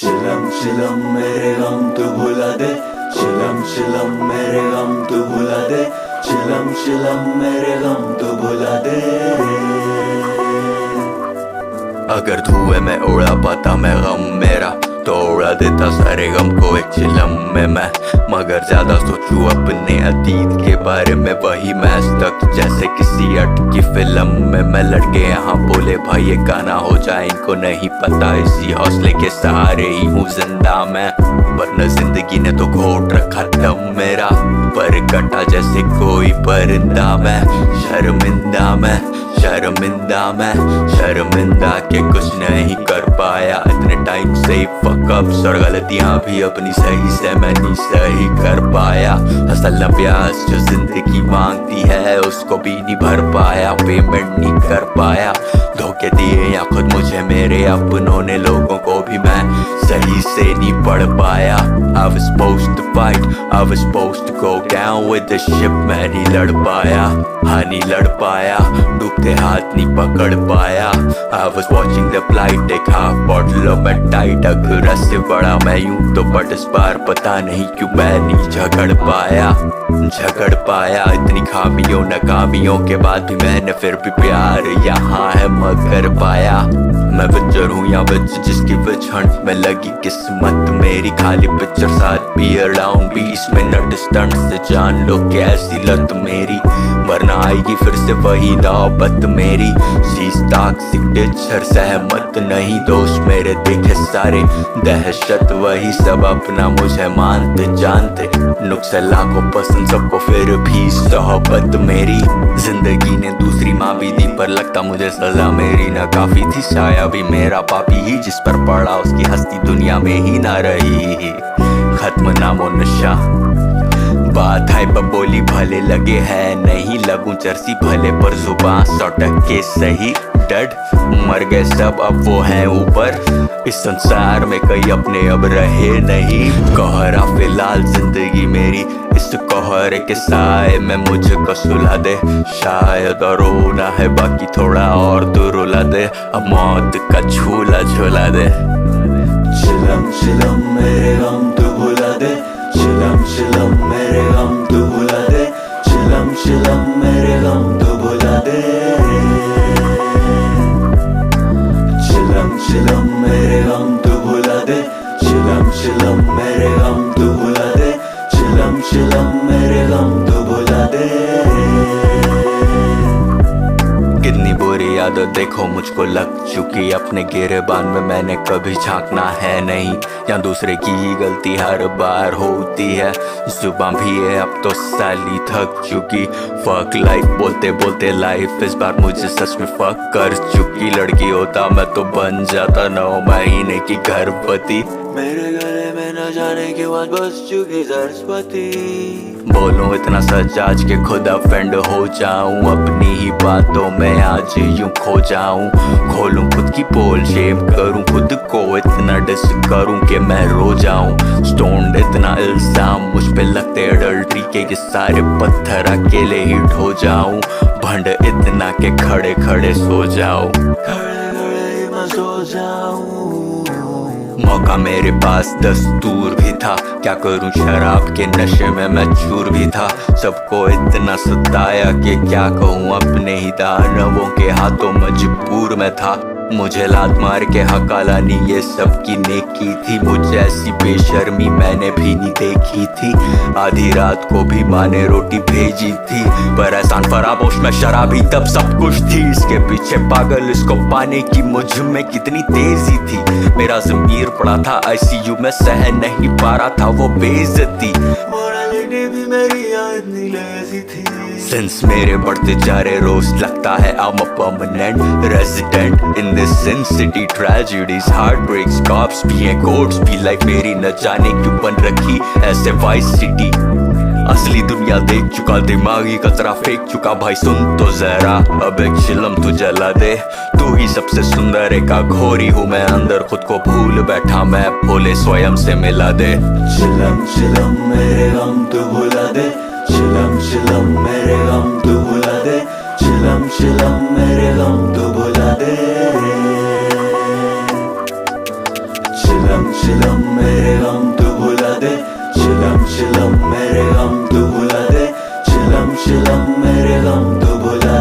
चिलम चिलम मेरे गम तू भुला दे, चिलम चिलम मेरे गम तू भुला दे, चिलम चिलम मेरे गम तू भुला दे। अगर धुएं में उड़ा पाता मैं गम मेरा, तो उड़ा देता सारे गम को एक चिलम में मैं। मगर ज्यादा सोचूं अपने अतीत के बारे में, वही मैं तक जैसे किसी अटकी फिल्म में। मैं लड़के यहाँ बोले भाई ये गाना हो जाए, इनको नहीं पता इसी हौसले के सहारे ही हूँ जिंदा मैं। वरना जिंदगी ने तो घोट रखा दम मेरा, पर कटा जैसे कोई परिंदा मैं। शर्मिंदा मैं, शर्मिंदा मैं, शर्मिंदा के कुछ नहीं कर पाया इतने टाइम से ही फकअप्स और गलतियां भी अपनी सही से मैं नहीं सही कर पाया। असल प्यास जो जिंदगी मांगती है उसको भी नहीं भर पाया, पेमेंट नहीं कर पाया। धोखे दिए या खुद मुझे मेरे अपनों ने, लोगों को भी मैं सही से नहीं पढ़ पाया। I was supposed to fight, I was supposed to go down with the ship, मैं नहीं लड़ पाया, हाँ नहीं लड़ पाया, डूबते हाथ नहीं पकड़ पाया। I was watching the flight, एक half bottle of Diet, अगर से बड़ा मैं यूं तो बट इस बार पता नहीं क्यों मैं नहीं झगड़ पाया। झगड़ पाया इतनी खामियों नाकामियों के बाद भी मैंने फिर भी प्यार यहाँ है मगर पाया। मैं विचर हूँ या विच जिसकी विच हंट में लगी किस्मत मेरी, खाली पिक्चर साथ बी अराउंड 20 मिनट स्टंट से जान लो कैसी लत मेरी। वरना आएगी फिर से वही नौबत मेरी, शीश ताक सिग्नेचर सहमत नहीं दोस्त मेरे देखे सारे दहशत, वही सब अपना मुझे मानते जानते। नुक्से लाखों पसंद सबको फिर भी सोहबत मेरी। जिंदगी ने दूसरी माँ भी दी पर लगता मुझे सजा मेरी ना काफी थी, शाया भी मेरा पापी ही जिस पर पड़ा उसकी हस्ती दुनिया में ही ना रही। खत्म नामो नशा, बात है बोली भले लगे है नहीं लगूं चरसी भले, पर जुबान 100% सही। डड मर गए सब अब वो हैं ऊपर, इस संसार में कई अपने अब रहे नहीं। कहरा फिलहाल जिंदगी मेरी, इस कहरे के साए में मुझको सुला दे। शायद और रोना है बाकी थोड़ा और तो रुला दे, अब मौत का झूला झूला दे। चिलम चिलम मेरे गम तू भुला दे, चिलम चिलम मेरे गम तू भुला दे, चिलम चिलम मेरे गम तू भुला दे। चिलम चिलम मेरे गम तू भुला दे, चिलम चिलम मेरे गम तू भुला दे, चिलम चिलम मेरे गम तू भुला दे। कितनी बुरी आदत देखो मुझको लग चुकी, अपने गिरेबान में मैंने कभी झांकना है नहीं, या दूसरे की ही गलती हर बार होती है। जुबान भी है अब तो साली थक चुकी, फक लाइफ बोलते बोलते लाइफ इस बार मुझे सच में फक कर चुकी। लड़की होता मैं तो बन जाता 9 महीने की गर्भवती, मेरे गले में न जाने के बाद बस चुकी सरस्वती। बोलूं इतना सच आज के खुद अफेंड हो जाऊं, अपनी ही बातों में आज यूं खो जाऊं। खोलूं खुद की पोल शेम करूं खुद को, इतना डिस करूं कि मैं रो जाऊं। स्टोन्ड इतना इल्जाम मुझ पे लगते अडल्ट्री के, ये सारे पत्थर अकेले ही ढो जाऊं। भंड इतना के खड़े खड़े सो जाऊं, खड़े खड़े मैं सो जाऊं। मौका मेरे पास दस्तूर भी था, क्या करूं शराब के नशे में मैं चूर भी था। सबको इतना सताया कि क्या कहूं, अपने ही दानवों के हाथों मजबूर मैं था। मुझे लात मार के हकालानी ये सब की नेकी थी, मुझे ऐसी बेशर्मी मैंने भी नहीं देखी थी। आधी रात को भी माँ ने रोटी भेजी थी, पर एहसान फरामोश में शराबी तब सब कुछ थी। इसके पीछे पागल इसको पाने की मुझ में कितनी तेजी थी। मेरा ज़मीर पड़ा था ICU में, सह नहीं पा रहा था वो बेइज्जती। मोरालिटी भी मेरी याद नहीं लेती थी। सिंस मेरे बढ़ते जा रहे रोज लगता है I'm a permanent resident in this sin city, tragedies, heartbreaks, cops भी हैं, courts भी, लाइफ मेरी न जाने क्यों बन रखी ऐसे वाइस सिटी। असली दुनिया देख चुका, दिमागी कचरा फेंक चुका, भाई सुन तो जरा अब एक चिलम तू जला दे। तू ही सबसे सुंदर एक घोरी हूँ मैं, अंदर खुद को भूल बैठा मैं, भोले स्वयं से मिला दे। चिलम चिलम मेरे गम तू भुला दे, चिलम चिलम मेरे गम तू भुला दे, चिलम चिलम मेरे गम तू भुला दे। चिलम चिलम मेरे गम तू भुला दे, चिलम चिलम मेरे गम तू भुला दे, चिलम चिलम मेरे गम तू भुला